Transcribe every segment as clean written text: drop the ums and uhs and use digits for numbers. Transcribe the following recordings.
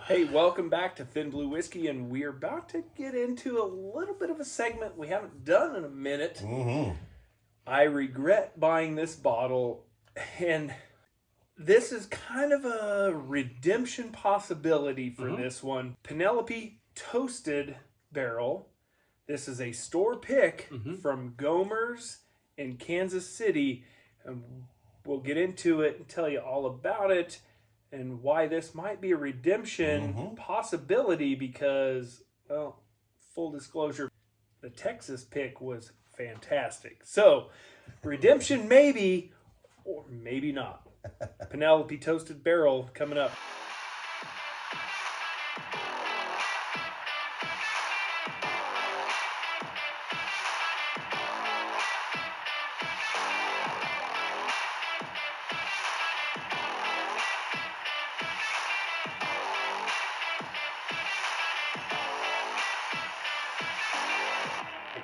Hey, welcome back to Thin Blue Whiskey, and we're about to get into a little bit of a segment we haven't done in a minute. Mm-hmm. I regret buying this bottle, and this is kind of a redemption possibility for this one. Penelope Toasted Barrel. This is a store pick from Gomer's in Kansas City, and we'll get into it and tell you all about it and why this might be a redemption possibility because, well, full disclosure, the Texas pick was fantastic. So, redemption maybe, or maybe not. Penelope Toasted Barrel coming up.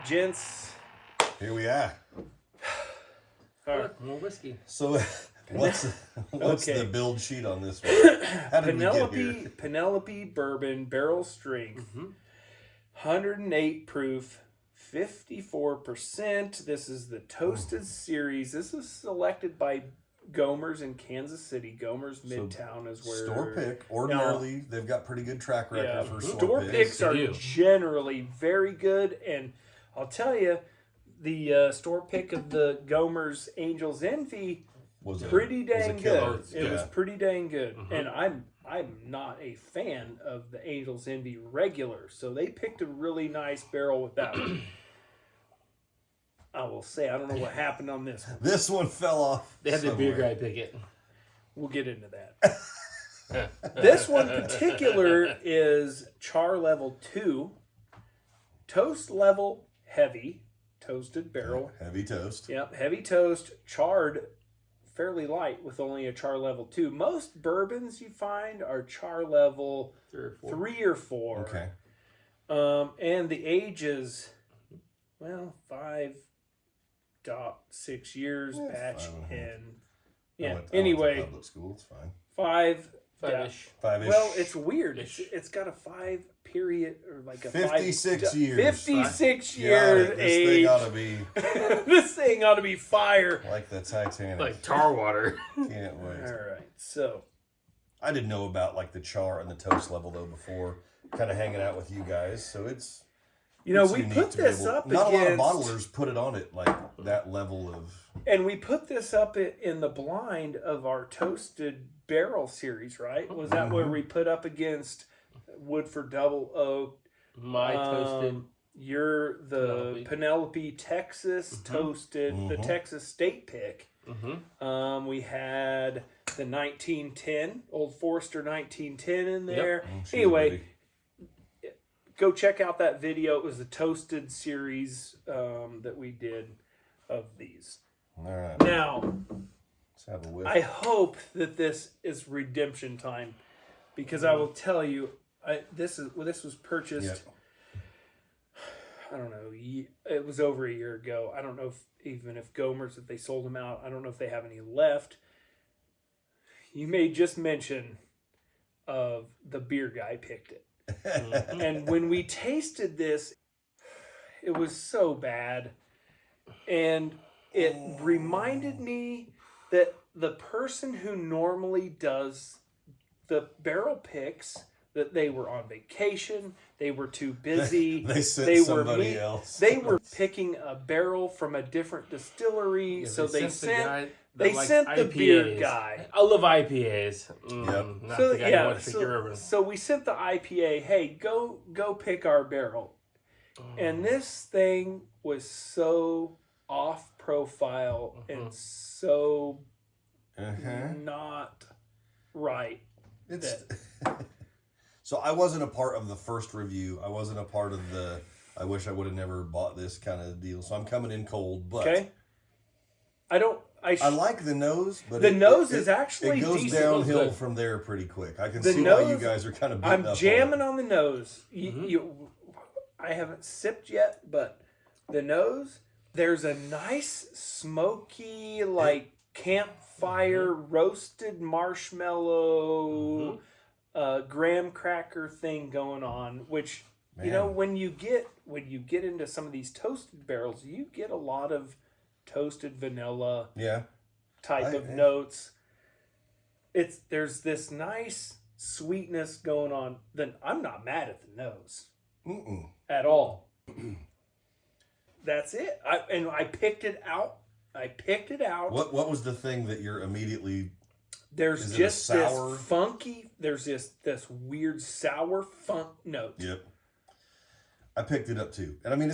Gents, Here we are. all right. More whiskey. So, what's Okay. the build sheet on this one? How did we get here? Penelope Bourbon Barrel Strength, 108 proof, 54%. This is the Toasted Series. This is selected by Gomer's in Kansas City. Gomer's Midtown is where Store pick. Ordinarily, they've got pretty good track record for store picks They are do. generally very good, and I'll tell you, the store pick of the Gomer's Angel's Envy was pretty dang killer. good. It was pretty dang good, and I'm not a fan of the Angel's Envy regular, so they picked a really nice barrel with that one. I will say I don't know what happened on this one. This one fell off. They had the beer somewhere. guy pick it. We'll get into that. This one particular is char level 2, toast level heavy, toasted barrel. Heavy toast. Yep, heavy toast, charred fairly light with only a char level 2. Most bourbons you find are char level 3 or 4. Okay. And the age is, well, 5.6 years batch, 5.5. and I went to anyway, public school. It's fine. 5. Five-ish. 5-ish. Well, it's weird. It's got a 5 period or like a 56 years. 56 Got years it. age. This thing ought to be This thing ought to be fire. like the Titanic. Like tar water. Can't wait. All right, so I didn't know about like the char and the toast level though before kind of hanging out with you guys. So it's we unique put to be this able- up Not against, a lot of bottlers put it on it like that level of. and we put this up in the blind of our Toasted Barrel series, right? Was that where we put up against Woodford Double Oak? My toasted. You're the Penelope Texas Toasted, the Texas State pick. We had the 1910, Old Forester 1910 in there. Anyway, go check out that video. It was the Toasted series that we did of these. All right. Now, Let's have a whiff. I hope that this is redemption time, because I will tell you, this was purchased. Yep. I don't know. It was over a year ago. I don't know if Gomer's, if they sold them out. I don't know if they have any left. You may just mention of the beer guy picked it. And when we tasted this, it was so bad. And it reminded me that the person who normally does the barrel picks, that they were on vacation, they were too busy. They sent somebody were else. They were picking a barrel from a different distillery, so they sent the beer guy. I love IPAs. Yep. Not the guy who wants to pick your bourbon. So we sent the IPA, hey, go pick our barrel. And this thing was so off profile and so not right. It's so I wasn't a part of the first review. I wasn't a part of the I wish I would have never bought this kind of deal. So I'm coming in cold, but Okay. I like the nose, but the nose is actually it goes decent. downhill from there pretty quick. I can The see nose, why you guys are kind of beating I'm up jamming on on the nose. I haven't sipped yet, but the nose, there's a nice smoky, like campfire roasted marshmallow graham cracker thing going on, which you know, when you get into some of these toasted barrels, you get a lot of toasted vanilla type of notes. There's this nice sweetness going on. Then I'm not mad at the nose at all. That's it. I picked it out. What was the thing that you're immediately? There's just this funky. There's this weird sour funk note. Yep. I picked it up too, and I mean,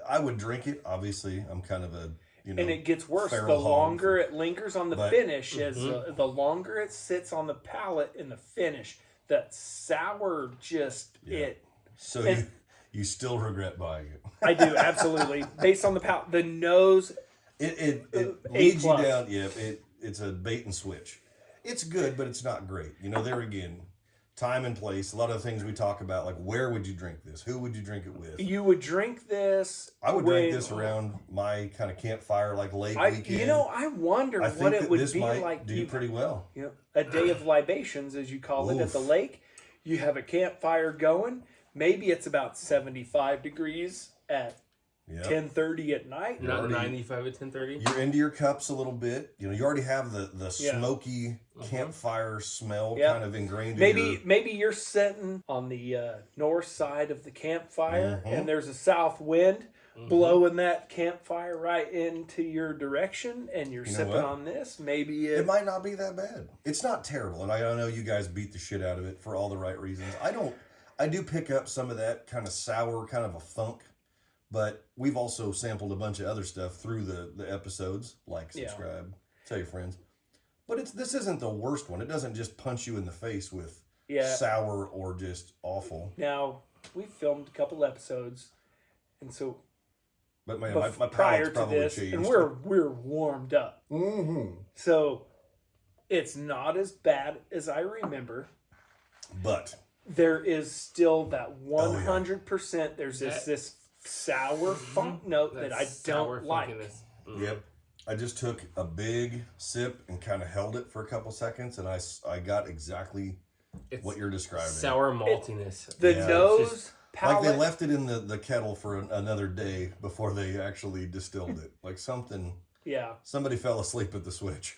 I would drink it. Obviously, I'm kind of a and it gets worse the longer it lingers on the finish. As the longer it sits on the palate in the finish, that sour just it. So you still regret buying it? I do, absolutely. Based on the palate, the nose, it leads you down. Yeah, it's a bait and switch. It's good, but it's not great. You know, there again. Time and place. A lot of the things we talk about, like where would you drink this? Who would you drink it with? You would drink this. I would drink this around my kind of campfire, like late weekend. You know, I wonder what it would be like. Do pretty well. You know, a day of libations, as you call it, at the lake. You have a campfire going. Maybe it's about 75 degrees at 10:30 at night. Not 95 at 10:30. You're into your cups a little bit. You know, you already have the smoky campfire smell kind of ingrained. Maybe you're sitting on the north side of the campfire, and there's a south wind blowing that campfire right into your direction, and you're sipping on this. Maybe it might not be that bad. It's not terrible, and I know you guys beat the shit out of it for all the right reasons. I do pick up some of that kind of sour, kind of a funk. But we've also sampled a bunch of other stuff through the episodes. Like, subscribe, tell your friends. But this isn't the worst one. It doesn't just punch you in the face with sour or just awful. Now, we filmed a couple episodes, and so but my prior palate's to this, changed. and we're warmed up. So it's not as bad as I remember. But there is still that 100%. There's this sour funk note that I don't like. Yep. I just took a big sip and kind of held it for a couple seconds, and I got exactly what you're describing. Sour maltiness. The nose, palate. Like they left it in the kettle for another day before they actually distilled it. Like something. Yeah. Somebody fell asleep at the switch.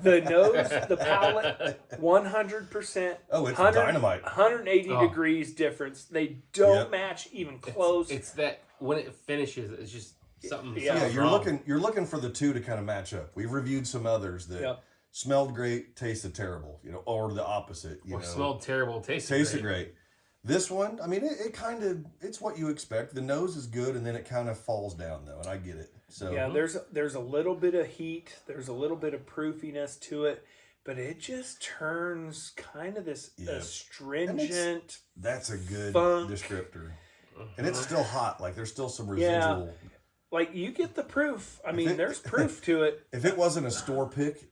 The nose, the palate, 100%. Oh, it's dynamite. 180 degrees difference. They don't match even close. It's that when it finishes, it's just something. Yeah, you're looking for the two to kind of match up. We've reviewed some others that smelled great, tasted terrible. You know, or the opposite. You know, smelled terrible, tasted great. This one, I mean, it's what you expect. The nose is good, and then it kind of falls down though, and I get it. So yeah, there's a little bit of heat, there's a little bit of proofiness to it, but it just turns kind of this astringent. That's a good funk descriptor, and it's still hot. Like there's still some residual. Yeah. Like you get the proof. I mean, there's proof to it. If it wasn't a store pick,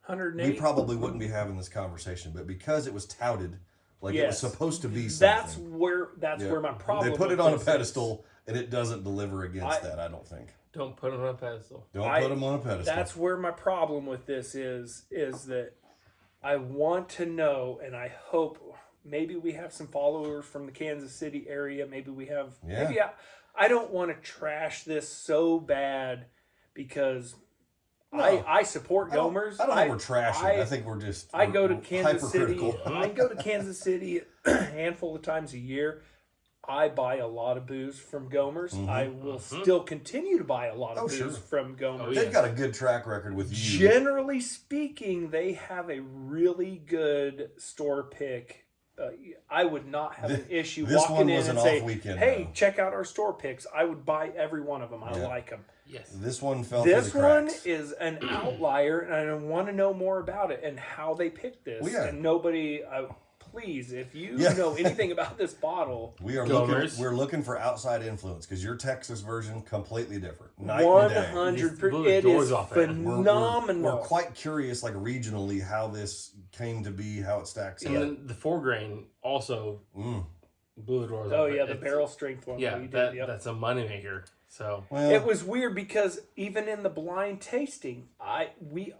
108. We probably wouldn't be having this conversation, but because it was touted. Like it was supposed to be something. That's where my problem. They put it on a pedestal, and it doesn't deliver against that. I don't think. Don't put them on a pedestal. Don't put them on a pedestal. That's where my problem with this is that I want to know, and I hope maybe we have some followers from the Kansas City area. Maybe we have. Yeah. Maybe I don't want to trash this so bad because. No, I support Gomer's. I don't think we're trashing. I think we're just. I go to Kansas City. I go to Kansas City a handful of times a year. I buy a lot of booze from Gomer's. I will still continue to buy a lot of booze from Gomer's. They've got a good track record with you. Generally speaking, they have a really good store pick. I would not have an issue walking in and say, "Hey, check out our store picks." I would buy every one of them. I like them. Yes. This one fell through the cracks. This one is an outlier, and I want to know more about it and how they picked this. Well, yeah. And nobody, please, if you know anything about this bottle, we're looking for outside influence because your Texas version completely different. 100%. It is phenomenal. We're quite curious, like regionally, how this came to be, how it stacks up. And then the 4 grain also blew the doors off. Oh yeah, the barrel strength one. Yeah, that's a moneymaker. So it was weird because even in the blind tasting, you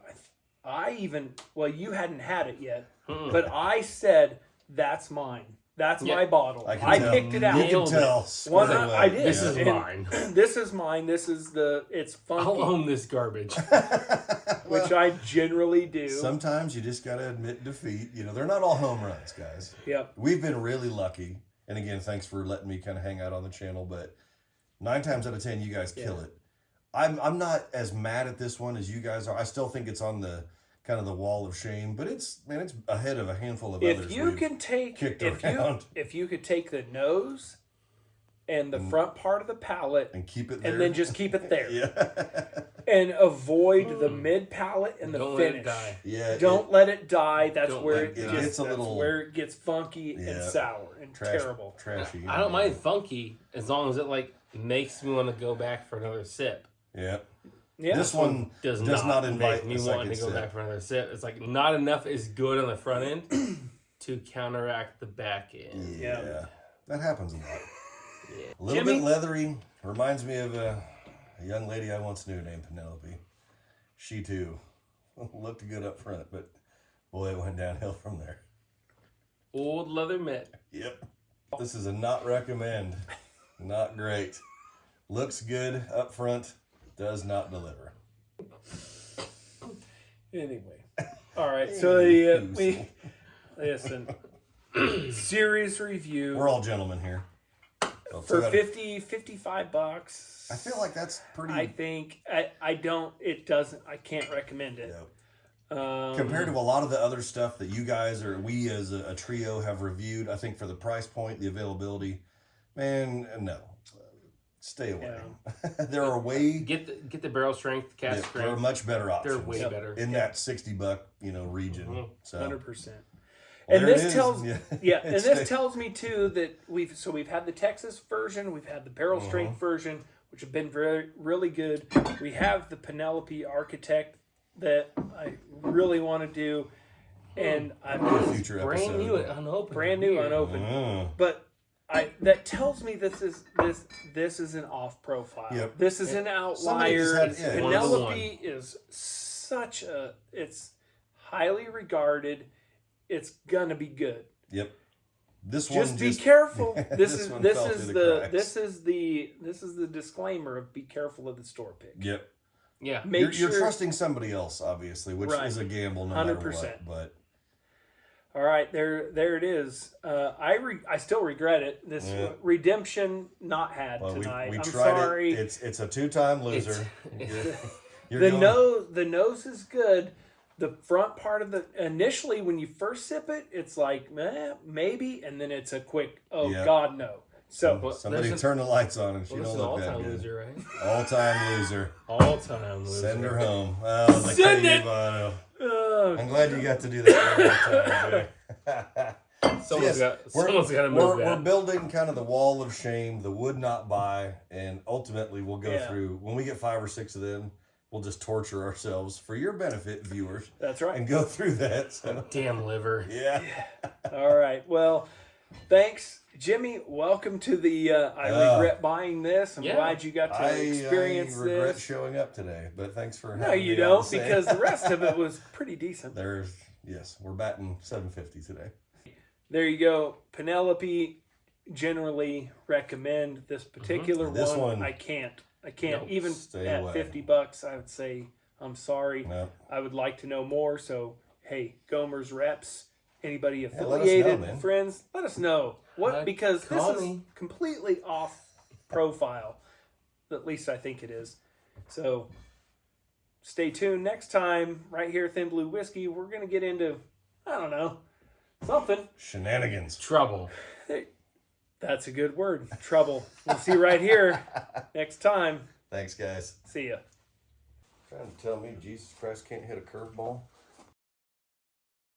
hadn't had it yet, but I said That's mine. That's Yeah. my bottle. I can I tell. picked it out. You can Nailed tell. One, square away. I did. This is And mine. This is mine. This is it's I'll funky, own this garbage. which I generally do. Sometimes you just got to admit defeat. You know, they're not all home runs, guys. Yep. We've been really lucky. And again, thanks for letting me kind of hang out on the channel. But 9 times out of 10, you guys kill it. I'm not as mad at this one as you guys are. I still think it's on the kind of the wall of shame, but it's ahead of a handful of others. If you can take kicked if around. you could take the nose and the front part of the palate and keep it there, and then just keep it there. yeah, And avoid the mid palate and the Don't let it finish. die. yeah. Don't let it die. That's Don't where let it it just die. It's a that's little- where it gets funky and Yeah. sour and terrible. trashy. I don't mind funky as long as it like makes me want to go back for another sip. Yeah, Yeah. this one Does not not invite make me a want to second go back sip. for another sip. It's like not enough is good on the front end to counteract the back end. Yeah, that happens a lot. Yeah. A little Jimmy? bit leathery. Reminds me of a young lady I once knew named Penelope. She too looked good up front, but boy, it went downhill from there. Old leather mitt. Yep. This is a not recommend. Not great. Looks good up front, does not deliver. Anyway. All right. So we listen. Series review We're all gentlemen here. So for that- 55 bucks. I feel like that's pretty. I think I can't recommend it. Yeah. Compared to a lot of the other stuff that you guys or we as a trio have reviewed, I think for the price point, the availability, man, no. Stay away. There are way Get the barrel strength, cast there are strength. much better options. They're way better. in that $60 region. So 100%. well, And there it this is. tells Yeah. and this tells me too that we've had the Texas version, we've had the barrel strength version, which have been really good. We have the Penelope Architect that I really want to do, and I'm future Brand episode. new, unopened. brand new, Weird. unopened. But that tells me this is an off profile. Yep. This is an Somebody just outlier. had- yeah. Penelope is it's highly regarded. It's gonna be good. Yep. This Just one be careful. This this is one this fell is through the cracks. this is the disclaimer of be careful of the store pick. Yep. Yeah. Make You're sure. trusting somebody else, obviously, which Right. is a gamble no matter 100%. what. All right, there it is. I still regret it. This Yeah. redemption not had But tonight. we I'm tried sorry. it. It's a 2-time loser. You're the going- the nose is good. The front part of the initially when you first sip it, it's like maybe, and then it's a quick Yeah. God no. So Somebody This is- turn the lights on and she Well, this don't is an look that all-time good. loser, right? All-time loser. All-time loser. Send her home. Oh, the Send Katie it! Bono. uh, I'm glad you got to do that one more time, Jay. Someone's got to move we're that. building kind of the wall of shame, the would not buy, and ultimately we'll go Yeah. through, when we get 5 or 6 of them, we'll just torture ourselves for your benefit, viewers, that's right. and go through that. So, Damn liver. yeah. All right. Well, thanks, Jimmy. Welcome to the I regret buying this. I'm Yeah. glad you got to experience I regret this. showing up today, but thanks for No, having you me on don't, the because the rest of it was pretty decent. Yes, we're batting 750 today. There you go. Penelope, generally recommend this particular This one. one- I can't. No, Even stay at away. $50, I would say I'm sorry. No. I would like to know more. So, hey, Gomer's reps, anybody let us know, affiliated, man. friends, let us know what because this call is me. completely off profile. At least I think it is. So, stay tuned next time right here at Thin Blue Whiskey. We're gonna get into something. Shenanigans. Trouble. That's a good word. Trouble. We'll see you right here next time. Thanks, guys. See ya. Trying to tell me Jesus Christ can't hit a curveball?